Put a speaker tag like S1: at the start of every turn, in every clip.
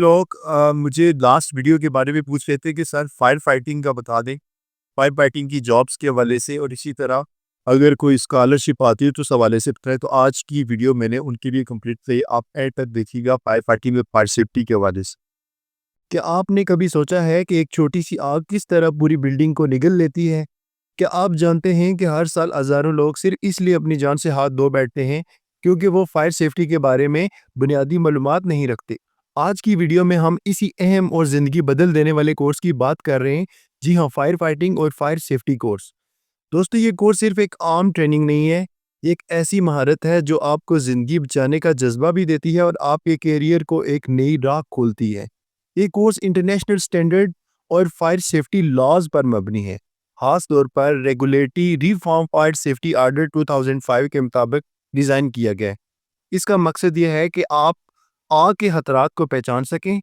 S1: लोग मुझे last video के बारे में पूछ रहे थे कि सर फायर फाइटिंग का बता दें, फायर फाइटिंग की जॉब्स के हवाले से, और इसी तरह अगर कोई स्कॉलरशिप आती है तो उस हवाले से बताएं। तो आज की वीडियो मैंने उनके लिए कंप्लीट की, आप एंड तक देखिएगा फायर फाइटिंग में फायर सेफ्टी के हवाले से। क्या आपने कभी सोचा है कि एक छोटी सी आग किस तरह पूरी बिल्डिंग को निगल लेती है? क्या आप जानते हैं कि हर साल हज़ारों लोग सिर्फ इसलिए अपनी जान से हाथ धो बैठते हैं क्योंकि वो फायर सेफ्टी के बारे में बुनियादी मालूमात नहीं रखते? आज की वीडियो में हम इसी अहम और ज़िंदगी बदल देने वाले कोर्स की बात कर रहे हैं। जी हाँ, फायर फाइटिंग और फायर सेफ्टी कोर्स। दोस्तों, ये कोर्स सिर्फ एक आम ट्रेनिंग नहीं है, ये एक ऐसी महारत है जो आपको ज़िंदगी बचाने का जज्बा भी देती है और आपके कैरियर को एक नई राह खोलती है। ये कोर्स इंटरनेशनल स्टैंडर्ड और फायर सेफ्टी लॉज पर मबनी है, खास तौर पर regulatory reform fire safety order 2005 के मुताबिक डिज़ाइन किया गया है। इसका मकसद यह है कि आप आग के खतरात को पहचान सकें,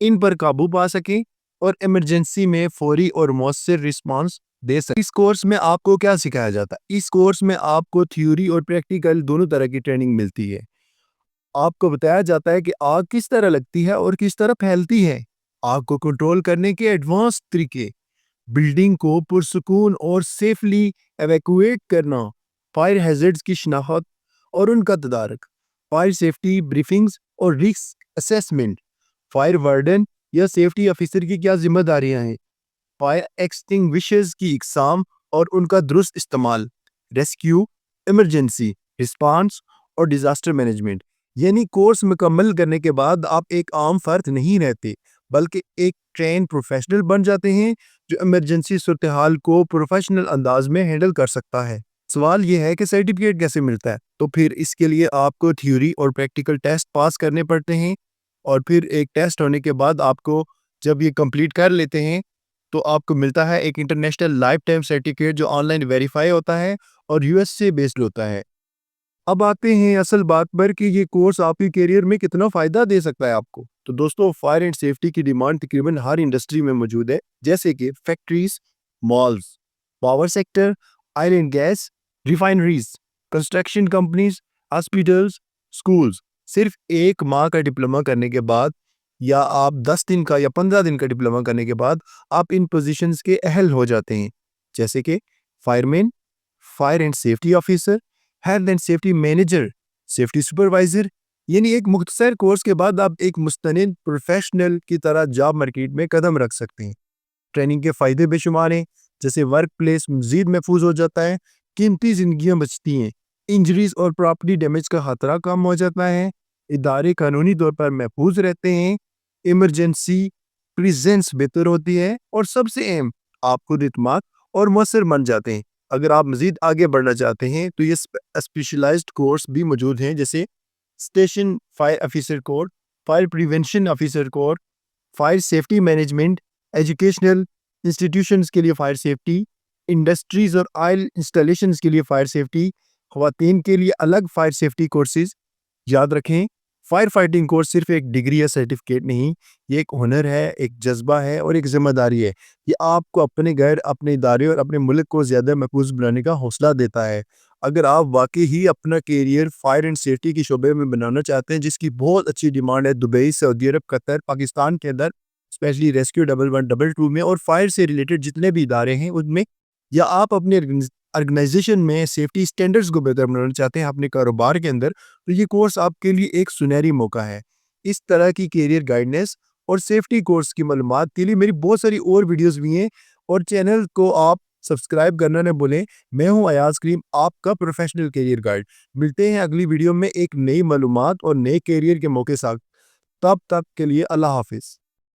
S1: इन पर काबू पा सकें और इमरजेंसी में फौरी और मौसर रिस्पांस दे सकें। इस कोर्स में आपको क्या सिखाया जाता है? इस कोर्स में आपको थ्योरी और प्रैक्टिकल दोनों तरह की ट्रेनिंग मिलती है। आपको बताया जाता है कि आग किस तरह लगती है और किस तरह फैलती है, आग को कंट्रोल करने के एडवांस तरीके, बिल्डिंग को पुरसुकून और सेफली एवैक्यूएट करना, फायर हैजर्ड्स की शिनाख्त और उनका तदारक, फायर सेफ्टी ब्रीफिंग्स और रिस्क असेसमेंट, फायर वार्डन या सेफ्टी ऑफिसर की क्या जिम्मेदारियां हैं, फायर एक्सटिंग्विशर्स की इकसाम और उनका दुरुस्त इस्तेमाल, रेस्क्यू, इमरजेंसी रिस्पांस और डिजास्टर मैनेजमेंट। यानी कोर्स मुकम्मल करने के बाद आप एक आम फर्द नहीं रहते, बल्कि एक ट्रेन प्रोफेशनल बन जाते हैं जो इमरजेंसी सूरत हाल को प्रोफेशनल अंदाज में हैंडल कर सकता है। सवाल यह है कि सर्टिफिकेट कैसे मिलता है? तो फिर इसके लिए आपको थ्योरी और प्रैक्टिकल टेस्ट पास करने पड़ते हैं, और फिर एक टेस्ट होने के बाद आपको, जब ये कंप्लीट कर लेते हैं, तो आपको मिलता है एक इंटरनेशनल लाइफ टाइम सर्टिफिकेट जो ऑनलाइन वेरीफाई होता है और यूएस से बेस्ड होता है। अब आते हैं असल बात पर कि ये कोर्स आपके करियर में कितना फ़ायदा दे सकता है आपको। तो दोस्तों, फायर एंड सेफ्टी की डिमांड तकरीबन हर इंडस्ट्री में मौजूद है, जैसे कि factories, malls, power sector, oil and gas, refineries, construction companies, hospitals, schools. सिर्फ 1 माह का डिप्लोमा करने के बाद, या आप 10 दिन का या 15 दिन का डिप्लोमा करने के बाद, आप इन पोजीशंस के अहल हो जाते हैं, जैसे कि fireman, fire and safety officer, health and safety manager, safety supervisor. यानी एक मुख्तसर कोर्स के बाद आप एक मुस्तनिद प्रोफेशनल की तरह जॉब मार्केट में कदम रख सकते हैं। ट्रेनिंग के फ़ायदे बेशुमार हैं, जैसे वर्क प्लेस मज़ीद महफूज हो जाता है, कीमती जिंदगियां बचती हैं, इंजरीज और प्रॉपर्टी डैमेज का खतरा कम हो जाता है, इदारे कानूनी तौर पर महफूज रहते हैं, इमरजेंसी प्रेजेंस बेहतर होती है, और सबसे अहम, आप खुद इत्मीनान और मौसर बन जाते हैं। अगर आप मज़ीद आगे बढ़ना चाहते हैं तो ये स्पेशलाइज्ड कोर्स भी मौजूद हैं, जैसे station fire officer course, fire prevention officer course, fire safety management, educational institutions के लिए फायर सेफ्टी, इंडस्ट्रीज और ऑयल इंस्टॉलेशंस के लिए फायर सेफ्टी, ख़वातीन के लिए अलग फायर सेफ्टी कोर्सेज। याद रखें, फायर फाइटिंग कोर्स सिर्फ एक डिग्री या सर्टिफिकेट नहीं, ये एक हुनर है, एक जज्बा है और एक जिम्मेदारी है। ये आपको अपने घर, अपने इदारे और अपने मुल्क को ज़्यादा महफूज बनाने का हौसला देता है। अगर आप वाकई ही अपना कैरियर फायर एंड सेफ्टी के शोबे में बनाना चाहते हैं, जिसकी बहुत अच्छी डिमांड है दुबई, सऊदी अरब, कतर, पाकिस्तान के अंदर, स्पेशली रेस्क्यू 1112 में, और फायर से रिलेटेड जितने भी इदारे हैं उनमें, या आप अपने ऑर्गेनाइजेशन में सेफ्टी स्टैंडर्ड्स को बेहतर बनाना चाहते हैं अपने कारोबार के अंदर, तो ये कोर्स आपके लिए एक सुनहरी मौका है। इस तरह की कैरियर गाइडेंस और सेफ्टी कोर्स की मालूमात के लिए मेरी बहुत सारी और वीडियोस भी हैं, और चैनल को आप सब्सक्राइब करना न भूलें। मैं हूं अयाज करीम, आपका प्रोफेशनल कैरियर गाइड। मिलते हैं अगली वीडियो में एक नई मालूमात और नए कैरियर के मौके साथ। तब तक के लिए अल्लाह हाफिज़।